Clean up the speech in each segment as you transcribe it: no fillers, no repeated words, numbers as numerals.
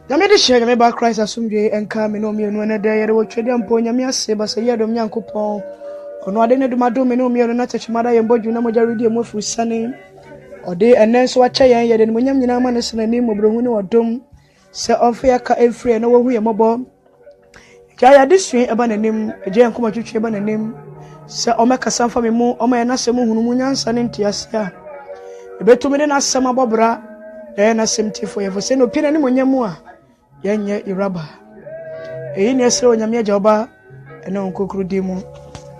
Nyame de share me ba Christ asomdwe enka me no me no na da yere wo twede ampo nyame ase ba se yedom nyankopon ono ade ne dumado me no me no na techimada ye mbodwu na moja redi mo furu sane ode enen so acha yen yede ne monyam nyina ma ne sene ni mobrohu ne odom se onfe aka efre na wo hu ye mobo ja ya diswe eba nanim je yankoma twetwe eba nanim se omekasa fa me mu oma ye na se mu hunu mu nyansa ne ntiase a ebetumi ne na asem abobra na asem tifo ye fo se no pina ne monyamu a yenye iraba eyi ne esre onyame agya oba ene onkokuru di mu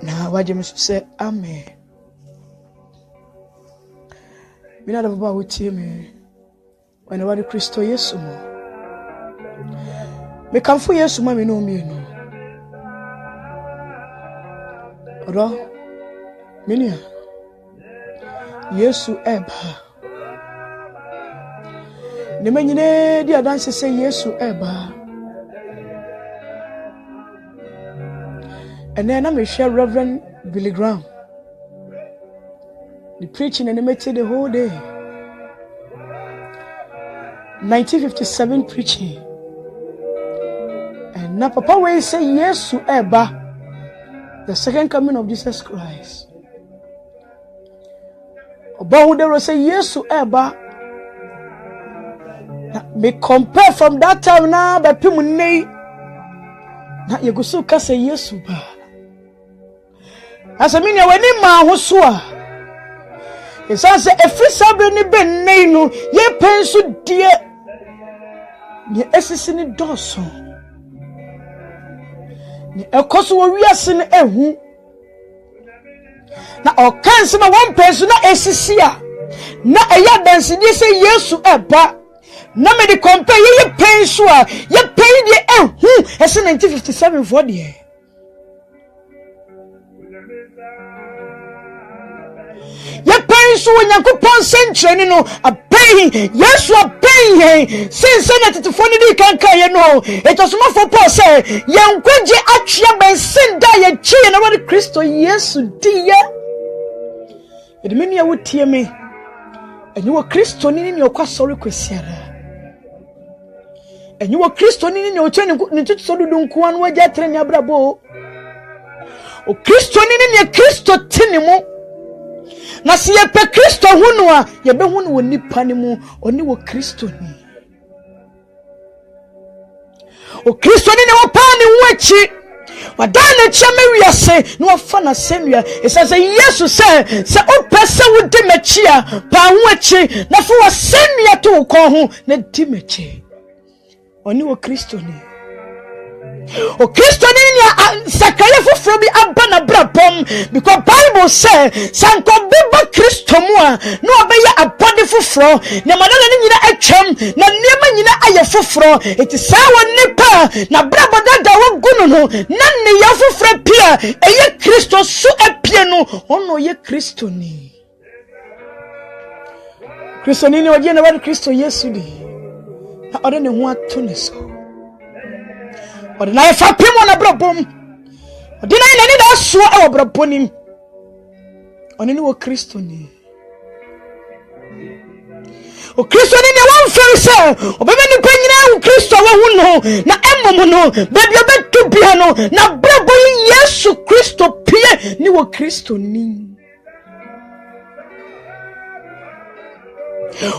na waje me se amen. Mina da baba wutie me wana wadi Kristo Yesu mo me kamfo Yesu ma me no mienu ro minia Yesu eba ne manyine di adanse se Yesu eba and then I'm share Reverend Billy Graham the preaching and the message the whole day 1957 preaching and na papa we say Yesu eba the second coming of Jesus Christ oba who they say Yesu eba me compare from that time now by people nay na you go so ka say Yesu ba as I mean when ni ma ho so a it says every sabre ni ben nay no ye penso die ni esisi ni doso ni ekoso wo wiase ni ehu na o kan se ma one person na esisi a na eya dance ni say Yesu eba na me de compare ye penso a ye pay de ehu ese 1957 for de ye penso Nyankopon century no a pay Yesu a pay since na tetifoni di kanka ye no it was more for Paul say ye nkwaje atwea ben senda ye chie na wadi Kristo Yesu di ye edimeni ya wotie me enyi wo Kristo ni ni okwa sori kwesiara enyi wo Kristo ni ni oche ni tutu dudu nkuan waje atre ni abrabo o Kristo ni Kristo tini mu na si ye pe Kristo hunu a ye be hunu wo nipa ni mu oni wo Kristo ni o Kristo ni wo pa ni wachi wadana chame wiase no wafa na semia esaze Yesu se o pese wo de mechi a pa wachi na fo wa semia to ko ho na di mechi oni wo Kristo ni o Kristo ni sakale foforo bi abana brabom because Bible say sanko biba Kristo mu a no obeye abode foforo na madala ni nyina atwam na niema nyina aye foforo eti sa woni pa na braboda da wo gunu no na ne ya foforo pia eye Kristo su epie no ono ye Kristo ni Kristo ni oje na wa Kristo Yesu di na ode ne ho ato ne so ode na fa pemo na brabom ode na ni da so e wo brabonim oni ni wo Kristo ni o Kristo ni won fere obebe ni panyina wo Kristo wo hu no na emom no bebi obetu bia no na brabo Yesu Kristo pie ni wo Kristo ni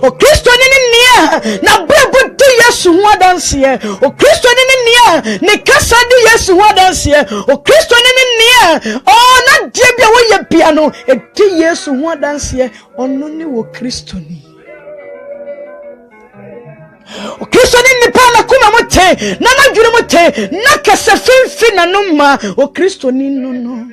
o Kristo ni nia na brabo di Yesu hu adanse o Kristo ni nia ne kasa di Yesu hu adanse o Kristo ni nia o na die bia wo ye bia no e di Yesu hu adanse ono ni wo Kristo ni o Kristo ni nipa na kuma mote na na dwure mote na kasa finfi na no ma o Kristo ni no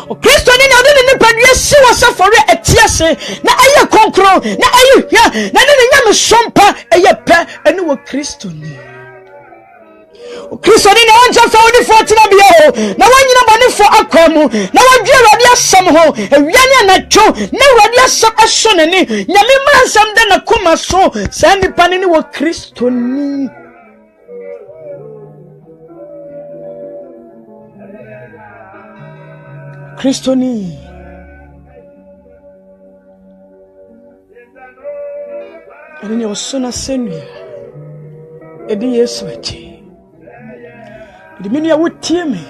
o Kristo ni na de ni padwe si wasafore etiase na aye konkro na aye hia na ne nyame sompa aye pe ene wo Kristo ni o Kristo ni na onja fa oni 40 na bia na wanyina bane fo akomu na wadwe Awurade asam ho ewiane na two na Awurade asam aso ne ni nyame mansam de na koma so sa nipa ni wo Kristo ni Kristo ni And in your son, send you. A dear sweaty. The minute would tear me.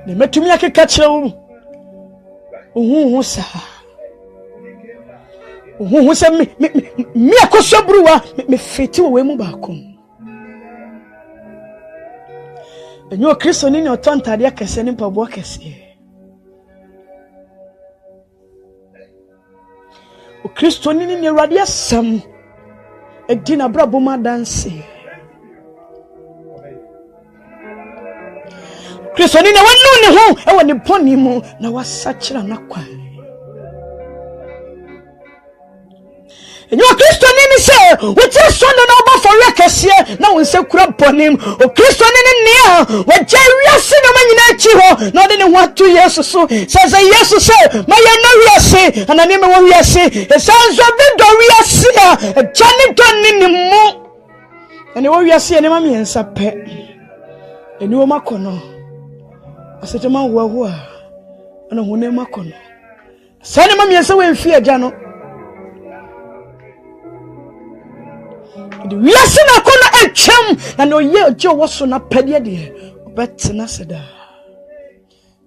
They met to me like a catcher. Who was me a cosha brewer, me fit to a women back home. And you're Christian in your tongue, Tadia can send him for workers here. O Christian in your radius, some a dinner brabuma dance. Christian in a one noon home, I want to pony more. Now was such a nakwa. And you are Christian in say, what your son and over for records here? Now we say crap on him. O Christian in near what Jerry has seen a man in a chiho, not in 1 2 years or so. Says a yes to say, my no say, and I name what we are saying. It sounds of the Doria Sia, a Janet done in the moon. And what we are seeing, Mammy and Sape. And you are Macono. I said to my wah, and a woman Macono. Send Mammy and so in fear, Jano. We are seeing a corner and chum, and no year Joe was so not pedia dear, but Nasada.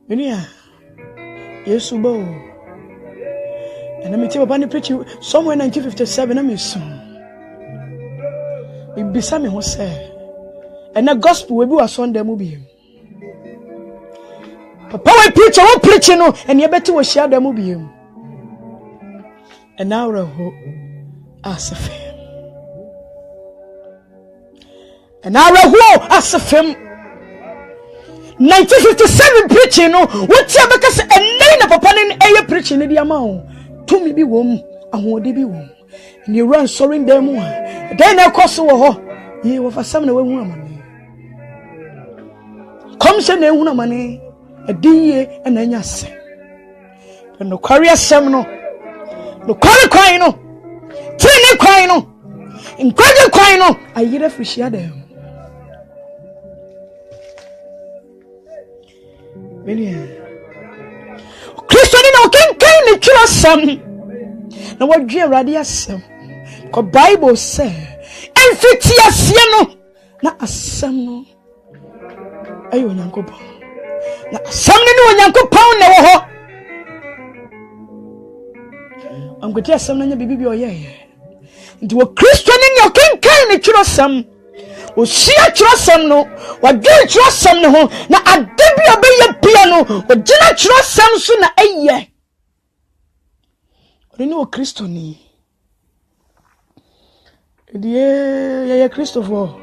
Minia, yes, Ubo. And let me tell you about the preaching somewhere in 1957. I mean, soon. It be something was said, and the gospel will be a Sunday movie. Papa will preach, I won't preach, you know, and you better will share the movie. And now, I hope, as a fan. And I will as a film 1957 preaching, whatever because a name of upon an preaching in the amount to me be womb and what they be womb. And you run sorry them one. Then I cross over ye of a summer woman. Come send a woman a day and then yes. And no career seminal, no quarry quino, tiny quino, in quarry quino, I eat a fish them. Christian in can kill some. Now what you radius? The Bible say, and fitia siano, not a sam. Ayo Yanko Pound. Now, some new Yanko Pound never. I'm going to tell some of baby or yeah. Into a Christian in your can kill some. O see a trust some no, what do you trust some no? Now a debut obey your piano, but do not trust some sooner a year. You know Christoni. Dear Christopher.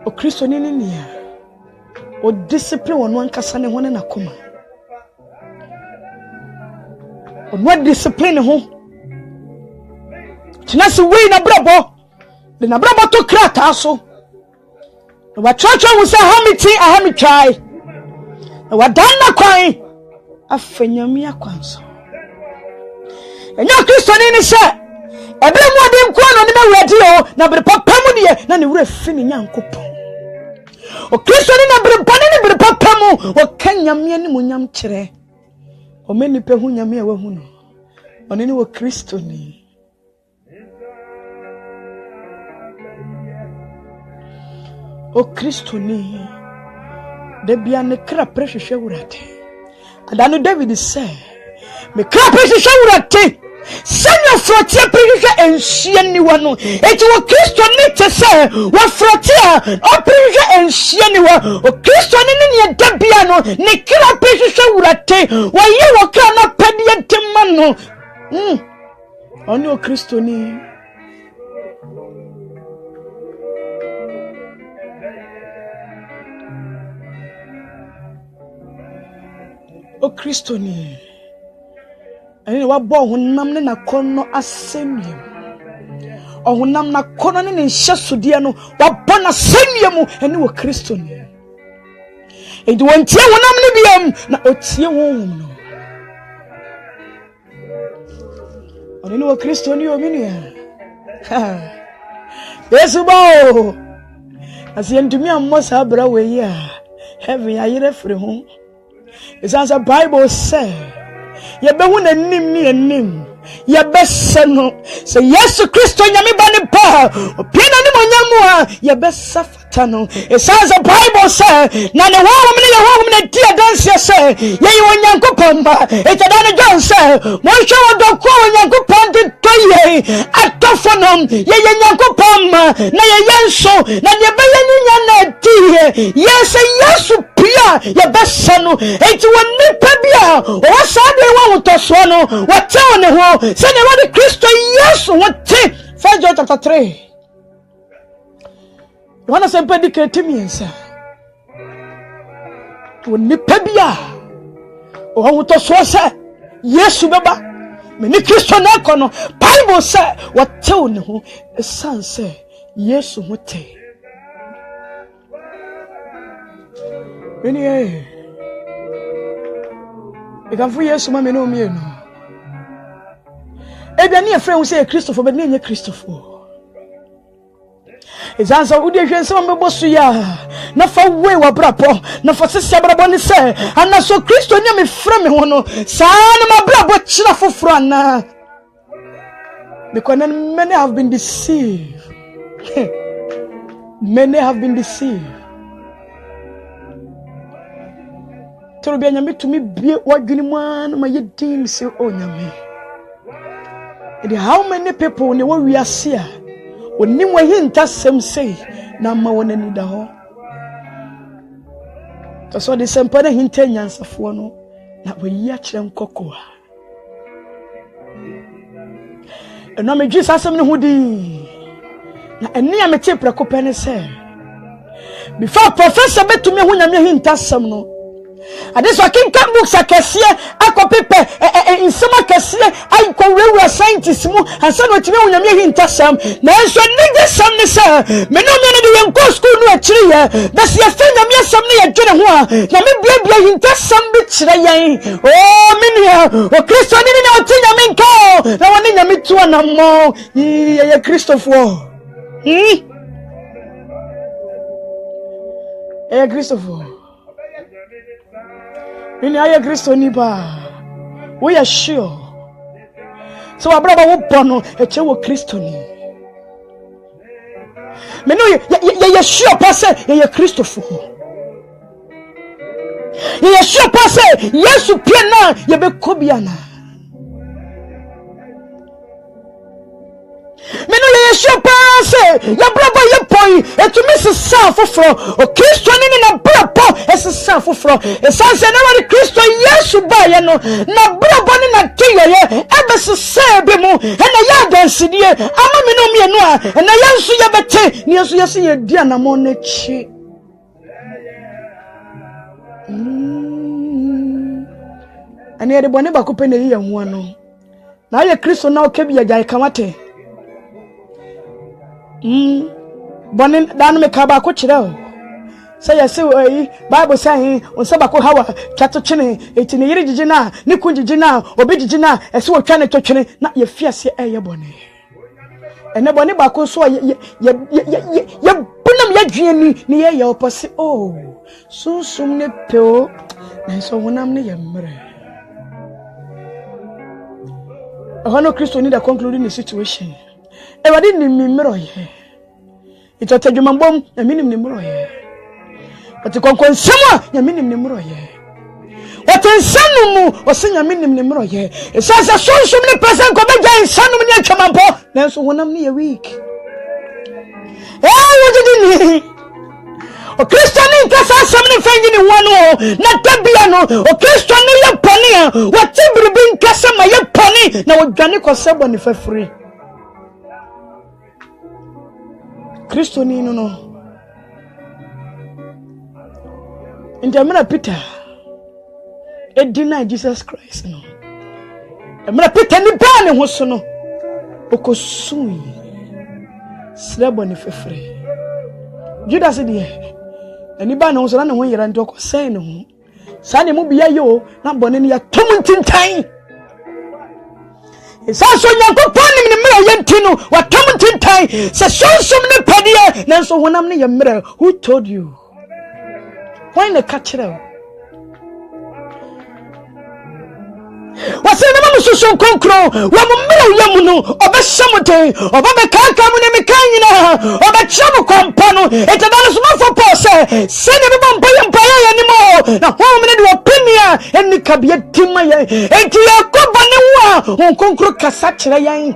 O Christoni in here. O discipline on one casane one and a coma. On what discipline home? Tinasi we na brabo. The na brabo to krata so. No wa church will say how me try. No wa dan na kwan. Afanyami akwanso. Enya Kristo ni se. Ebe mu ade nko no ne me ready o na bre papa mu de na ne wura fi ni nyankopon. O Kristo ni na bre bane ni bre papa mu o kanyame ni mu nyam kire. O meni pe hu nyame e wa hu no. Oni ni wo Kristo ni. O Kristo ni de bia ne kra prehwehwe wurate adano David say me kra prehwehwe wurate senya frotia prehwehwe enhie ni wano eti wo Kristo ni te say wo frotia o prehwehwe enhie ni wa o Kristo ni ne de bia no ne kra prehwehwe wurate wo ye wo kra na pede temma no oni o Kristo ni O Kristo ni ene wa bo honam ne na kono asemmiem ohonam na kono ne nhesode no wa bo na asemmiem ene wo Kristo ni enti wontie honam ne biam na otie honhom no ene wo Kristo ni o minia Yesu bo asiyentumi ammosa abra we ya heaven ayire free ho. It's as the Bible says, Yɛbɛhu n'anim ne anim. Yɛbɛsɛ no. Sɛ Yesu Kristo nyame ba ne pa. Opie n'anim onyamu a yɛbɛsɛ fata no. Ɛsan sɛ Bible sɛ na ne honhom ne yɛhonhom ne di adanseɛ sɛ yɛyɛ Onyankopɔn ba. Ɛkyɛda ne John sɛ monhwɛ wɔdɔko a Onyankopɔn de tɔ yɛn atɔfo no. Yɛyɛ Nyankopɔn ma na yɛyɛ nso na deɛ ɛbɛyɛ ne nya na adi yɛsɛ Yesu pia yɛbɛsɛ no. Enti wɔ nipa bi a ɔwɔ saa de wɔ wotɔsoɔ no wɔte wɔ ne ho sɛdeɛ wɔde Kristo Yesu wɔte. 1 John chapter 3 Yohana sɛ mpa di kreti miɛnsa wɔ nipa bi a ɔwɔ wotɔsoɔ sɛ Yesu bɛba mene Kristo na akɔ no Bible sɛ wɔte wɔ ne ho ɛsiane sɛ Yesu ho te. Mene ikamfu Yesu ma mene omienu ebia ne yɛfrɛ hu sɛ yɛ Kristofo bɛde ne nyɛ Kristofo. Ɛsiane sɛ wode hwɛ nsɛm mɛbɔ so yɛ na fa wei w'abrabɔ na fa sese abrabɔ ne sɛ anaso Kristo ne mefrɛ me ho no saa na mabrabɔ kyerɛ foforɔ anaa. Because many have been deceived. Many have been deceived. Toro bia nyame tumi bie wadwene mu an ma yedin se o nyame. And how many people ne wo wiase a oni mo hinta sem sei na ma wona ni da ho. So the sempa na hinta nyansafo no na wayi a kyerɛ nkɔkɔ a. Eno me dwi sasem ne ho di. Na ene a mete preko pɛ ne sɛ before professor betumi ho nyame hinta sem no ade so akinka books akɛseɛ akɔpepe nsɛm akɛseɛ aikɔwura scientists mu ansa na otimi onyame hinta sam na nso nige sam ne sɛ me no me no de yɛnkɔ school no akyiri yɛ bɛsi yɛfɛ nyame sam ne yɛdwene ho a nyame biabia hinta sam bi kyerɛ yɛn o menia o Kristo ne ne ɔte nyame nka na wɔne nyame to anamɔ yɛyɛ Kristofo ɛyɛ Kristofo. Ini aye Kristo ni ba. We are sure. So abraba wo bono eche wo Kristo ni. Me no ye sure pass ye Kristofo. Ye sure pass Yesu pia na ye be kobiana. Me no ye sure pass ya braba ye poi etumi sesa foforo o Kristo ni na brabo esesa foforo esanse na wari Kristo Yesu ba ye no na brabo ni na tiyeye ebesesa be mu na ya dansidie ama me no mienu a na yensu ye bete ni yensu yesi ye di anamo na chi ani ede bone ba kopɛ na yi ho ano na ye Kristo na okebi ya gya kamate Bonin dan me ka ba ko kyerɛ o sɛ yɛse oyi Bible sɛ onsa ba ko hawa twato twene eti ne yiri gigi na ne ku gigi na obi gigi na ɛse wo twa ne twetwene na ye fiase ɛyɛ bɔne ene bɔne ba ko so ye bunam ye dwene ni ye opose o sunsum ne peo na so wonam ne ye mmerɛ ahono Kristo ni da concluding the situation Ewadi ni mimiro ye. Ito tejuma mbom ya minim ni miro ye. Wati konkonsemwa ya minim ni miro ye. Wati insanu mu wasi ya minim ni miro ye. Sasa sunsum ni pesen kwa meja insanu ni ya chamampo. Nensu wanam ni ya week. Wajidi ni. O Kristo ni nkasa asam ni fengi ni wano. Na tabia no. O Kristo ni ya pania. Wati bribi nkasa ma ya pani. Na wajani kwa sebo ni fe free. Kristo ni no Ndamina Peter deny Jesus Christ no Ndamina Peter ni ba ne ho so no okosui slebo ne fefre Judas de ani ba ne ho so na ne ho yera ntoko sai ne ho sa ne mu bia yo na bone ne ya tom tintan Saso Nyankopɔn ni mmerɛ yɛ ntino watam tintan sɛ sonsum ne padeɛ nanso honam ne yɛ mmerɛ who told you why na ka kyerɛ wase na mamususu konkro wa mumira yamuno obeshamote obabekaka mu ne mekanyina obechamu kompano etadana sumafo pose sene bebo mpaye yanimo na ho mene de opinion eni kabie tima ye enti yakoba ne wa konkro kasa kire yan.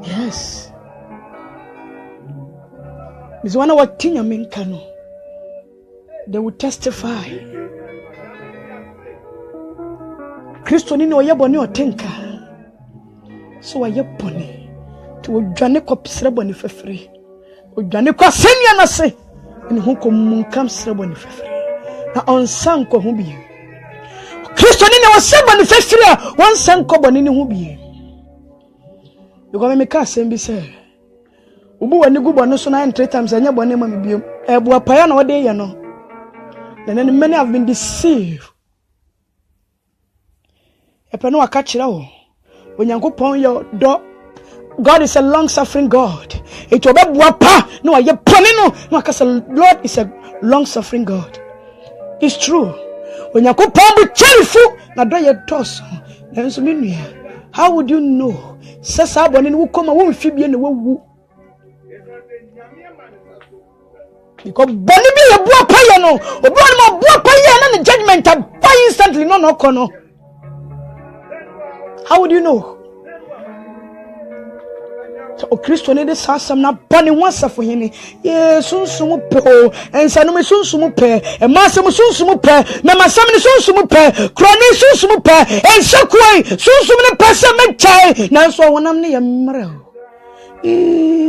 Yes. Mizwana watinya menkano. They will testify. Kristo nini oyeboni otenka. So oyeboni. Ti odwane ko pisreboni fefre. Odwane ko senya na se. Ni hunko munkam sreboni fefre. Na onsan ko hu bi. Kristo nini waseboni fefre, wansan ko boni ni hu bi. Because me ka sembi se. Ubu wani gubo no so na 3 times anya boni ma me biom. Ebu apaya na ode ye no. And then many have been deceived. Epeno akachira wo. Onyankopon your do. God is a long-suffering God. It obebu apa no aye pone no akasa Lord is a long-suffering God. It's true. Onyankopon bu cherifu na do ye toss. Nanso menua. How would you know? Sesa boni no koma wo mfibie ne wawu. Because boni bi ye bua paye no obi won ma bua paye na the judgment by instantly no kono. How would you know? So Kristo ne de sasam na boni wansa for hini ye sunsumu pe o ensa no me sunsumu pe e masem sunsumu pe me masem ne sunsumu pe kroni sunsumu pe ensa kwai sunsumu ne pese me chai na so wonam ne ye mra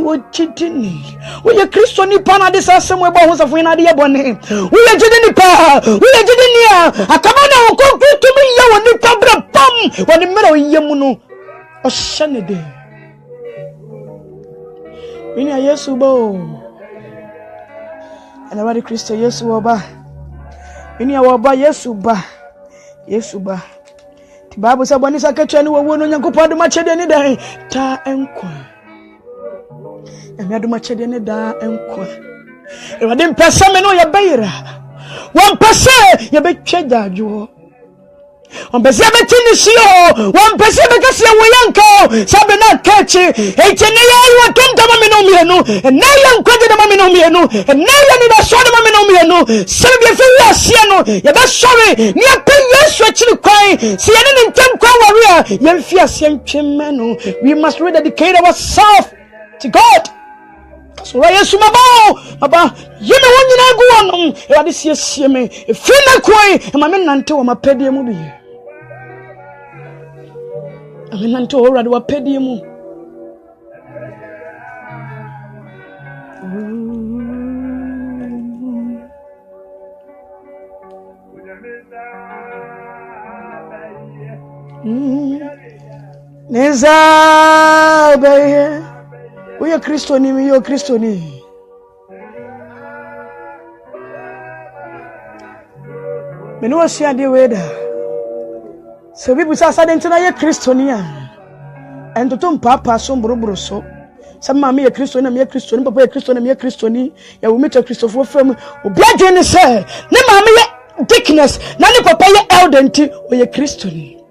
wo chitini wo ye Kristo ni pa na de sasam we bo ho safo na de ye bone wo ye jidini pa wo ye jidini a akaba na wo konkutu mi ye woni tabra pam woni mra o ye mu no o shane de Mini a Yesu bo. And about Kristo Yesu oba. Mini a oba Yesu ba. Yesu ba. The Bible says boni saketwa ni wo no Nyankopon de machede ni dan ta enko. Emi adu machede ni da enko. E wade mpese me no ye beira. Won pese ye betwa dadwo. On pese be tinishio, one pese be kase woyanko, sabe na kechi, etene ya wa tonta mami no mienu, and na ya nkwaje na mami no mienu, and na ya ni da so na mami no mienu, sabe be fe wi asia no, ye be sorry, ni ape Yesu achiri kwan, si ye ne ntem kwa waria, ye mfi asia ntwemme no. We must rededicate ourselves to God. So Yesu maba yeme wonyina gu wonom e wade siesie me e fina kwan e ma me nante wo mapedie mu bi ame nante wo wade wapedie mu neza baye Uye Kristo ni mi yo Kristo ni. Menu asia de weda. So people say ntina ye Kristo ni a. Entoto papa so mbrobro so. Some mama ye Kristo na me Kristo ni papa ye Kristo na me Kristo ni. Ya wo mecha Kristo fo fam. Obi adwene say ne mama ye dickness na ne papa ye elder nti o ye Kristo ni.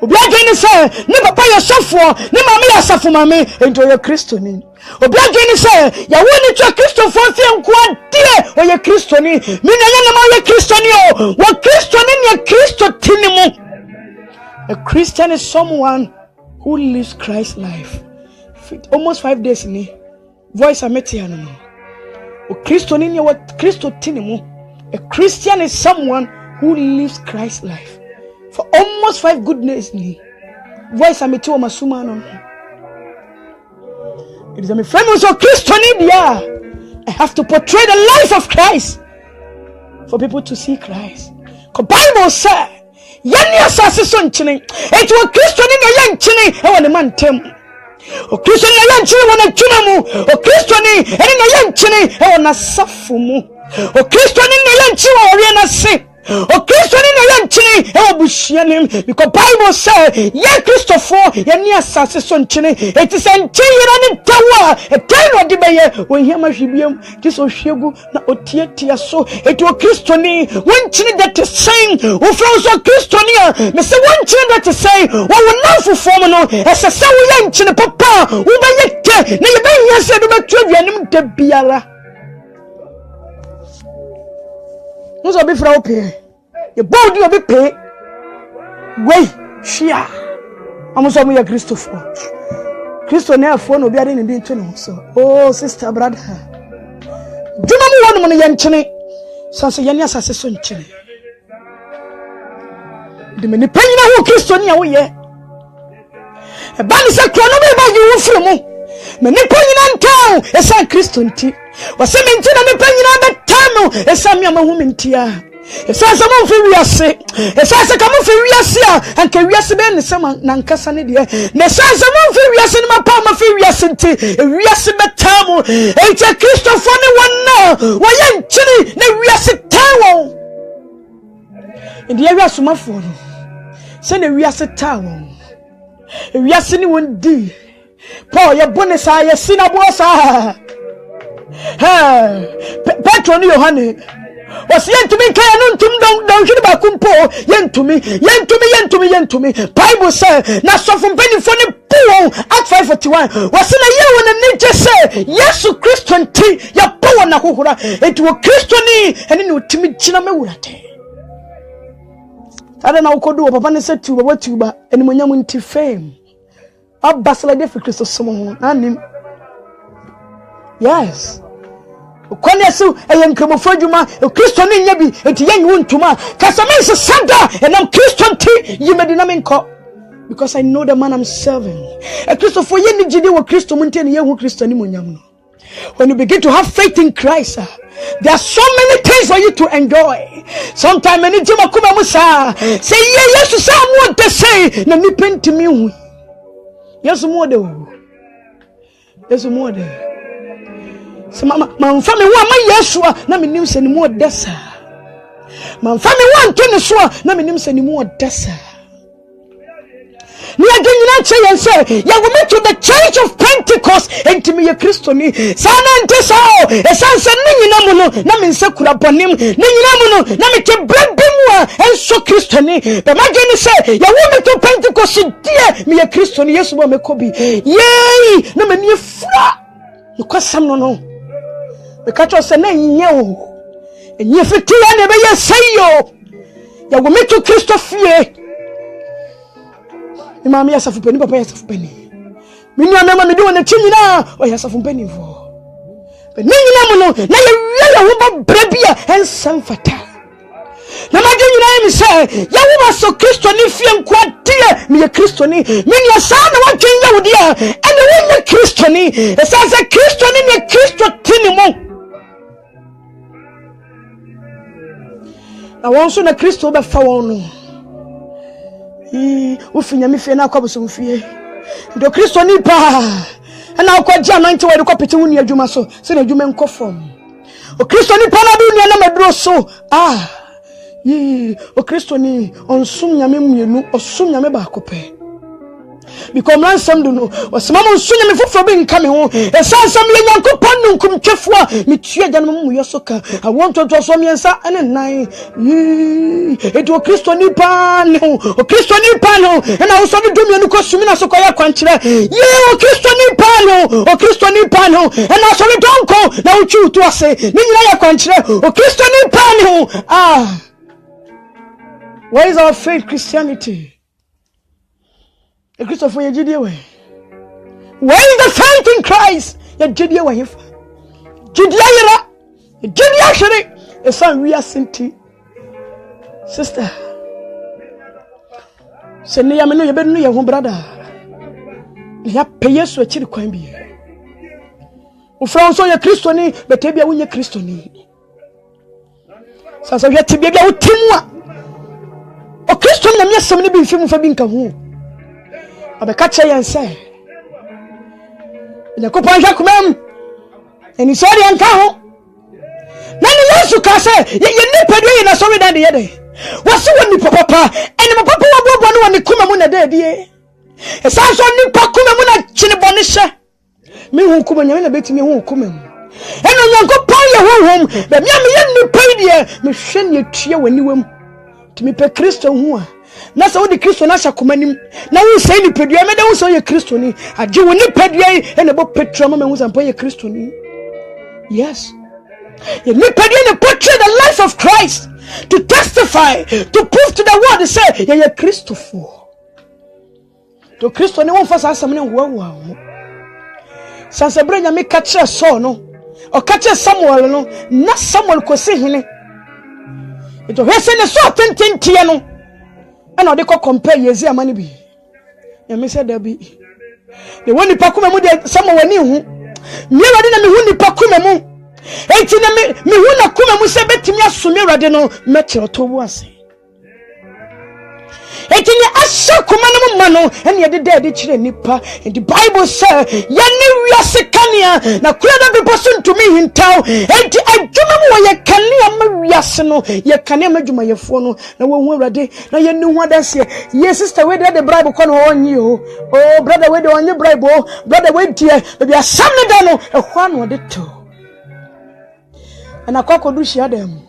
Obi adwene say ne papa ye sofo ne mama ye asafo mama ento ye Kristo ni. Obi adwene say ya woni twa Kristo fo fie nko ade o ye Kristo ni. Mi na ye na ma ye Kristo ni o. Wo Kristo ni ne Kristo tinimu. A Christian is someone who lives Christ's life. Almost 5 days ni voice ametiano no. O Kristo ni ne wo Kristo tinimu. A Christian is someone who lives Christ's life. For almost 5 good days ni voice ameti wo masuma no. It is a famous of Christ I have to portray the life of Christ for people to see Christ. The Bible says, "Yanni asase so nchini, eti wo Kristo ni na ye nchini e wo ne mantem. O Kristo ni na ye nchini wo na twina mu. O Kristo ni eni na ye nchini e wo na safo mu. O Kristo ni na ye nchini wo ori na se. O Kristo ni na yanchini e obushia nim because Bible say ye Christopher ye ni asase so nchini it is nchira ni tawa e tano de beye won hia mahwibiem ti so hwegu na otietia so it o Kristo ni wonchini that is saying wo from so Kristo ni me say wonchini that is say wo na fofom no esese wo yanchini papa wo beye ke na ye beye se do betu aduanim da biara no so be fra ope ye body obi pay wey shia amuso mu ya Christopher Kristo na afo no obi ade ne bi nto no so oh sister brother duma mu wonu no yanchene sanse yani asase so nchene de me ni panyina ho Kristo ni a wo ye e ba ni se krono be ba yi wo firi mu me ni panyina ntaw e sa Kristo nti wase me nti na me panyina be tamo e sa me amahu me ntia e sa sa mo fi wiase e sa sa ka mo fi wiase a anka wiase be ne sama na nkasa ne de ne sa sa mo fi wiase ne ma pa ma fi wiase nti e wiase be tamo e che Christopher ne wonna wo ye nchiri ne wiase tawo ndi ya wiase mafo no se ne wiase tawo e wiase ni won di Paul ye bone sa ye sinabo sa Petro ni Yohane was yentumi kaya no ntum don hwede ba kumpo yentumi Bible say na sofo mpanifo ne puo Act 5:41 was na ye wona nije say Yesu Kristo nti ya puo na hohora enti wo Kristo ni ene ne otimi gina mewurate ade na ukodu wo papa ne se tuba watuba ene monyam nti fame abasala de fi Kristo somo anim yes Konesu eyenkremofo adwuma Kristo ne nya bi enti yenwu ntuma kasame se sada enam Kristo nti yimedina menko because I know the man I'm serving Kristo for ye ni gidi wo Kristo munti ne yehu Kristo ni monyam no when you begin to have faith in Christ there are so many things for you to enjoy sometimes any jima kuma musa say ye Yesu sa mo de say na ni pentimi hu Yesu mo de so man fa me wo ma Yesu na me nim se ni mo desa man fa me wo anto ne so na me nim se ni mo desa ni agenyina che yen say ya go me to the church of Pentecost enti me ye Kristo ni sana ente so esanse ni nyina mu no na me nse kura bonim ni nyina mu no na me ke brabim enso Kristo ni be ma geni say ya wo me to Pentecost die me ye Kristo ni Yesu bo me ko bi yei na me ni fura you kwasam no because say na nye o enye fitia na be ye sayo ya go me to Kristo fie imam ya safu peni papa ya safu peni minu amema me do na chinyina o ya safu peni vo be nyina mu no na ye wo ba brabia ensam fata na ma nyina mi say ya wo so Kristo ni fie nkwade me ye Kristo ni minu asa na wa twenya wo dia ene wo ye Kristo ni esa se Kristo ni ne Kristo tini mo na won so na Kristo be fa won no ufinya mi fie na akwaboso mfie ndo Kristo ni pa na akwaji anointing we ko pete woni adwuma so se na adwuma enko form o Kristo ni pa na bi nua na maduro so o Kristo ni onsum nyame mmienu osum nyame ba akopɛ because ransam do no osama mo nsum nyame foforo bi nka me ho esansam ye nyankopɔn nunkum twefo a metua gyanam mu yosoka I want to so miensa ene nan eto o Kristo ni pa ne ho o Kristo ni pa no na wo so do mienu ko sumi na so ko ya kwankyerɛ ye o Kristo ni pa no o Kristo ni pa no na so do donko na wo twu to ase ni nyina ya kwankyerɛ o Kristo ni pa ne ho what is our faith Christianity? Christopher Yejidie we. Where is the faith in Christ? Yejidie we hifa. Jidie yira. Jidie shiri. Esa we asenti. Sister. Se ne ya me no ye be no ye ho brother. Ya pe Yesu akiri kwan bi. O Franso ye Kristo ni, bete bia wo ye Kristo ni. Sasa hwe tibia bia wo timu a o Kristo na me asem ne bi mfi mu fa bi nka ho abeka che yen se ina ko panja kumam eni sori anka ho na ni Yesu ka se ye nipa do ye na so we dan de ye de Was when the papa and my papa was one come on a day. As I saw Nipa Kumamuna Chinibonisha. Me who come in a bit me who come in. And I go pay your home, the Yami Padia, me shen you cheer when you were to me per Christo who. That's all the Christian Asha Kumanim. Now you say the Pedia, I don't say a Christian. I do when you Pedia and about Petra Mamas and pay a Christian. Yes. You need to portray the life of Christ to testify, to prove to the world to say, you're a Christopher. To Christo, no one first has something. Wow. Sansabrina me catch a son, or catch a Samuel, no, not Samuel could see him. It was in a certain Tiano, and they could compare Yazia Manibi. And Mr. Debbie, the one the Pacuma, someone knew, never did me win the Pacuma. 18 me wuna kuma mu se betimi asumi rade no meche otowo ase 18 asha kuma no mano ene ye de chire nipa and the Bible say ye ne wiase kania na kura da people so ntumi hintaw enti adwuma mu ye kania ma wiase no ye kania ma dwuma yefo no na wo hu rade na ye ne hu adanse ye sister we de Bible ko no onyi oh brother we de onyi Bible brother we die be asam ne da no ehwa no de to. And I call Kodushi Adam.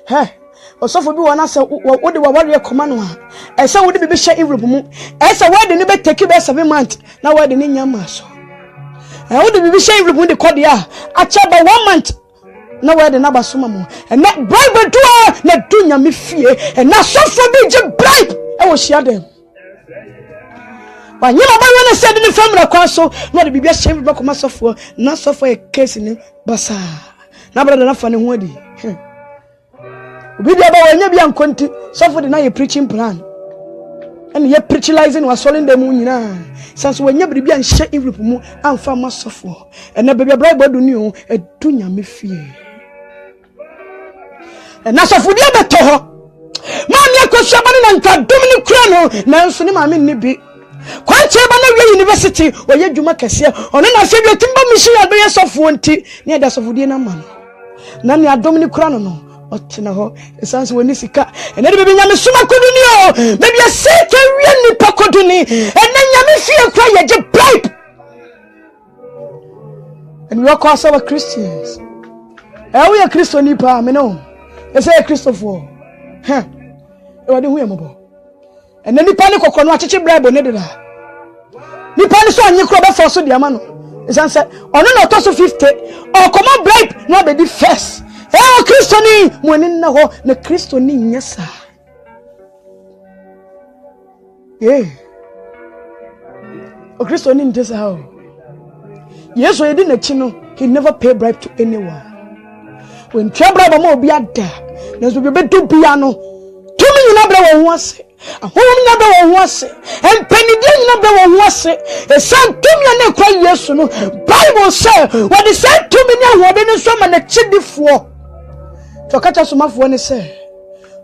Hey, or so for me, one answer what the warrior command one. I saw what the baby share in room. As a word, the neighbor take you by 7 months. Now, why the name Yamaso? I want the baby share in room when they call the I chat by 1 month. Now, where the number sumo. And that Bible do not do ya me fear. And now, so for me, just bribe. I will share them. But you know, when I said in the family, council, not the baby share back myself for not so for a case in Basa. Na brother na fane ho adi obi dia ba wanya bia nkonti so for the na ye preaching plan and ye preachalizing was solling them nyina sanso wanya bibia nhye Europe mu amfa masofo and na bibia Bible do ni o edu nyame fie and na so for dia beto ho ma me akoso ba na nka domini kura no na nso ni ma me ni bi kwanche ba na wi university oye dwuma kese ono na se bi timba mission ya be sofo nti ne da sofo die na ma no nani adomini kura no otina ho esanse woni sika ene de be nyame suma koduni o maybe a say to wi ni pakoduni ene nyame fie kura ye je bribe and we are called our Christians we are Christian pa me no e say Christopher e wadi hu yambo ene nipa ni kokono acheche bribe ne de da nipa ni so anyi kura be force de ama no esanse ono na to so 50 o come bribe no be the first Christoni mwene na ho na Christoni nyesa o Christoni ntesa ho Yesu yedi na chi no he never pay bribe to anyone when try bribe ma obi ada na so be do bia no tumi nyina bra wo ho ase ahom nyina bra wo ho ase empanidi nyina bra wo ho ase esan tumi na kwa Yesu no Bible say what the say tumi na ho de no so ma na chidifo to kacha somafo ne say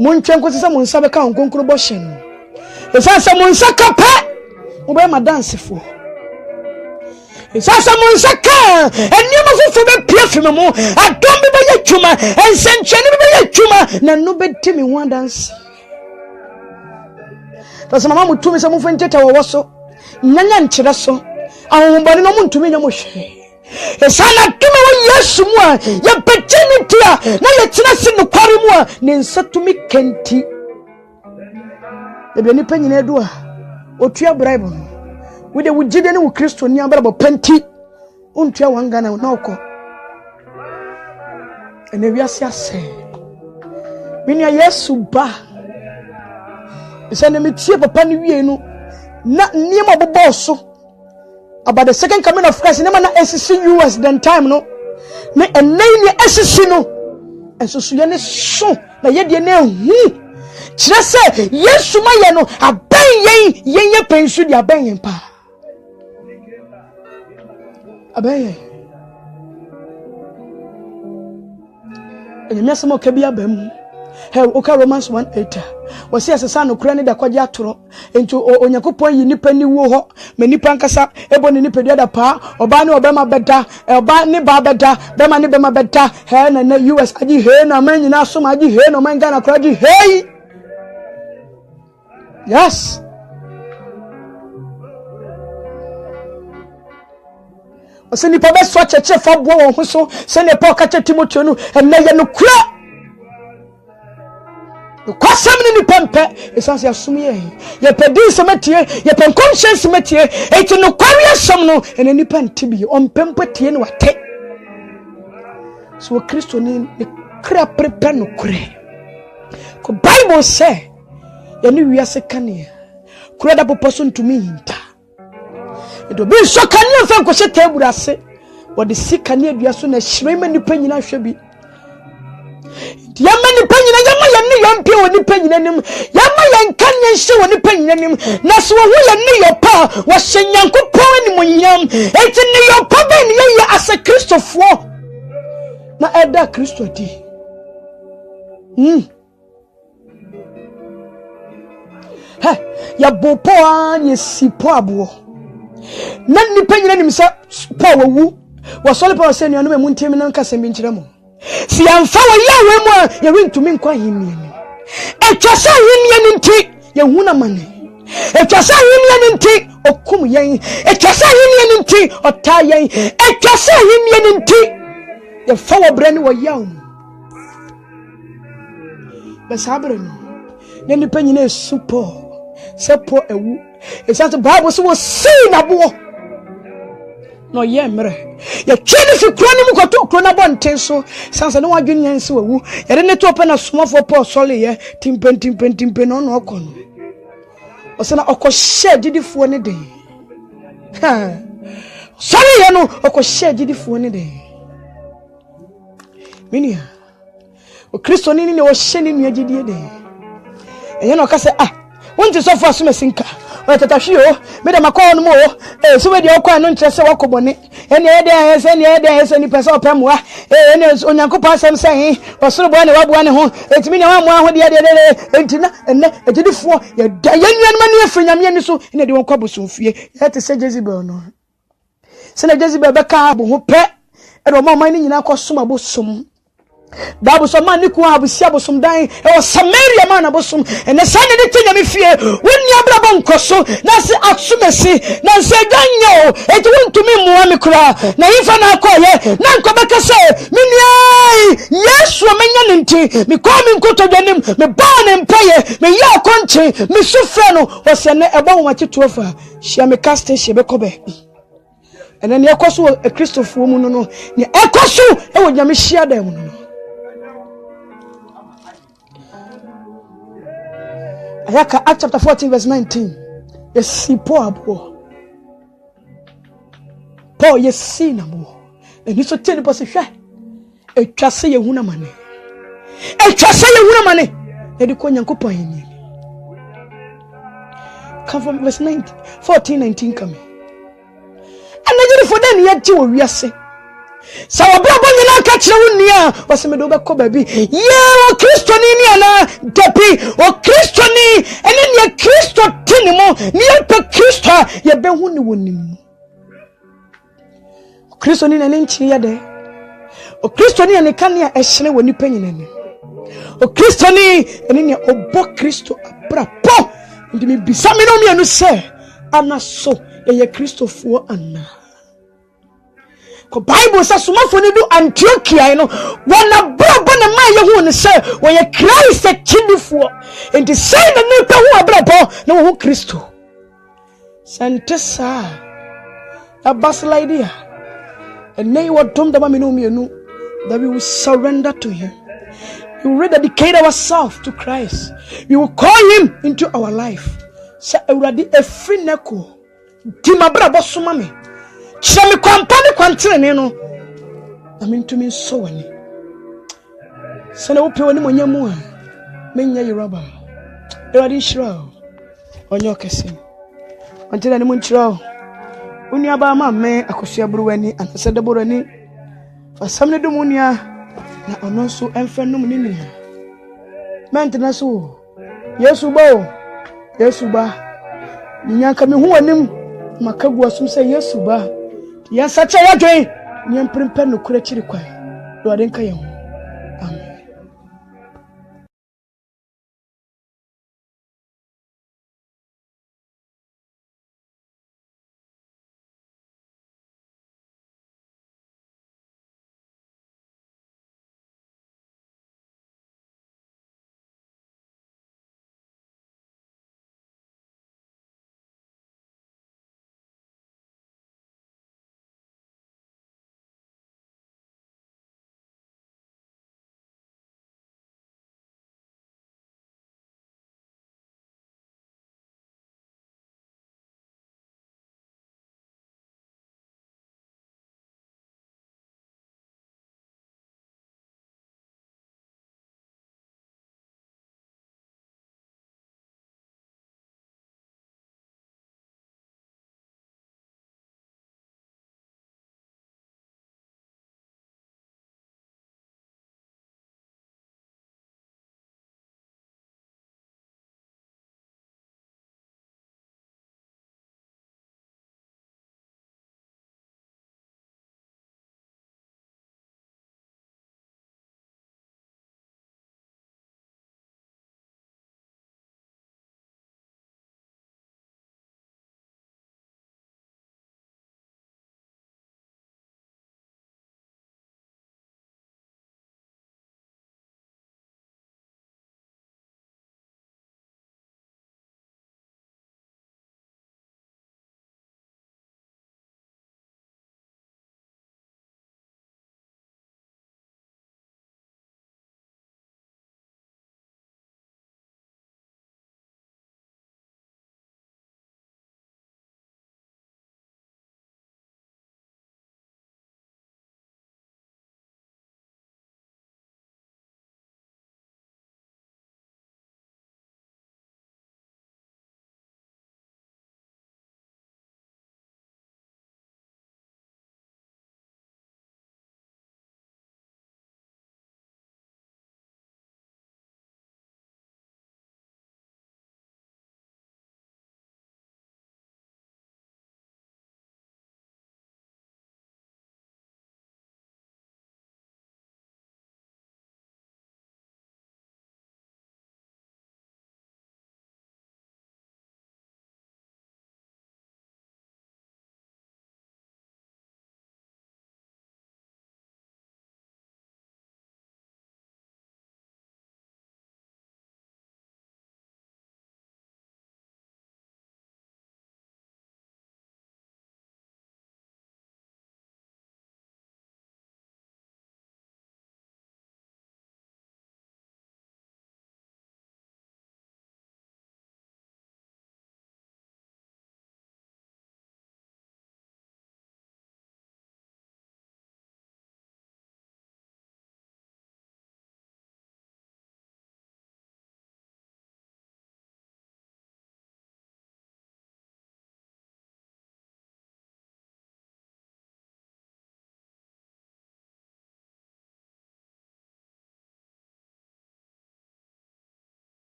montwe nkosisa monsa be ka nkonkro bo hye no esan sa monsa kapa mo be ma dance fo esan sa monsa ka enioma fofo be pia feme mo adom be ye twuma ensenchene be ye twuma na no be timi ho dance to sama mama mutumi se mo fenteta wo so nyanya nkyere so ahombane no muntumi nya mo hwe esana tumi wo Yesu mu a ye opportunity a na ye tena se no kware mu a ne nsatumi kenti ebe ni panyina edu a otua Bible no we de wugide ne wo Kristo ni abara bo panti ontua wanga na okọ ene wiase ase binia Yesu ba esana metie papa ni wie no na niema bobo so about the second coming of Christ never na SC US then time no me enani SC no enso so ye ne so na ye de na hu kire se Yesu ma ye no aban yen ye pensu di aban yen pa aban yen me asemo ka bi abam oka Romans 1:8 wasi asesa no kura ne da kwaje atoro enti Onyankopɔn yi nipa ni wo ho me nipa nkasa ebo ne nipa dua da pa oba ne obema beda oba ne ba beda bema ne bema beda he na US aji he na man nyina som aji he no man Ghana kura aji he. Yes. Ose nipa be so cheche fa bo won ho so se ne Paul ka che Timothy no enne ye no kura kwasam ni pempe esanse asum ye pedi semetie ye pen conscience metie eti no kwari asam no ene nipa ntibi on pempe tie no wate so Kristo ni kra prepare no kure ko Bible say ye ni wiase kane kura da poposo ntumi hinta edo bi so kane fa kwose tebura se wo de sikane adua so na hyirema nipa nyina hwe bi yamma nipa nyina yamma yanne yampe woni panyina nim yamma yankanye hye woni panyina nim na so wo yanne yopa wo hyenyankopɔn ni monyam enti ne yopa be ne ye asa Kristofo na eda Kristo di ya bopo an ye sipo abo na nipa nyina nim sa po wawu wo sole pa se nuanu mu ntimi na nka se bi nkyerɛ mo si amfa wa yawe mu a ye wintumi nkwa hinni ni etwasa hinni ni nti ye huna mane etwasa hinni ni nti okum yen etwasa hinni ni nti ota yen etwasa hinni ni nti ye fa wa brani wa yawo besabre no ne nipa nyina super sepo ewu esanto Bible so wo see na bo no ye mre ye twene fi kro ni mu koto kro na bonten so sansa ne wadwen nyanse wawu ye ne to pe na somafo Paul sole ye timpen no no okono osena okoshe didifo ne den ha sole ye no okoshe didifo ne den minia o Kristo ni ne o hye ni nua gidie den eye no ka se wonti so fa so mesinka watatahwe o me da makọ no mo so we de okọ no nkyerese wakobone ene ede ni pese opemwa ene Onyankopɔn asem sen osoro bo ne waboa ne ho etimi ne wamoa ho de entina enne egidifo ye da yenuan ma ne afanyame ni so ene de won kwabosomfie ye te se Jezebel no se na Jezebel be ka bo ho pe e do ma ni nyina kosoma bosom Bible so man ni ku abusia bosom dan e o Samaria man abosom ene sane de tenya me fie wonni abrabon koso na se atsumesi na se ganyo e ti wontumi muwa me kura na yifa na akoye na nkobeka se mini Yesu amenya nti me kwa me nkoto dwanim me ba ne mpaye me ya konche me sufre no o se ne ebo wo machetuofa hia me caste hie be kobe ene ne ekoso e Kristofo mu no ne ekoso e wo nyame hia da mu no Ayaka Acts chapter 14 verse 19. Yesi Paul yesi na mo. Eni so teni po se hwe. Etwase ye huna mane. E di ko Nyankopɔn yin. Come from verse 14-19 come. Anajiri for den ye ti wo wiase. Sa obrabo nyina ka kire wonni a waseme do be ko ba bi ye o Kristo ni ana depi o Kristo ni ene ne Kristo tinimo ni pe Kristo ye be hu ni wonim o Kristo ni na ne nchi ya de o Kristo ni ene kan ya ehire woni panyina ni o Kristo ni ene ne obo Kristo abrapo ndi mi bisa me no mi anu se anaso ye Kristofo anna ko Bible says somafo ni do Antiochia no wana brabo na maye hu ne se wo ye Christ akidifo enti say na ne pe hu abrabo na wo Kristo santesa abasla idea and nay what dom da ma me no mienu that we will surrender to him. We will rededicate ourselves to Christ. We will call him into our life. Sa uradi efri neko di mabrabo soma me chami kwampani kwantrene no amintumi so wani sana upe wani monyamu a menya yiraba uradi shira onye okese ontena ni munchira uni aba ma me akosua buruwani anasada burani fasamne dumunia na ononso emfenum ni nia mentena so Yesu ba Yesu ba nyanka me hu anim makagu asum sɛ Yesu ba yɛn sacha yɛdwen nyɛ mprimpa no kura kyiri kwan do ade nka yɛn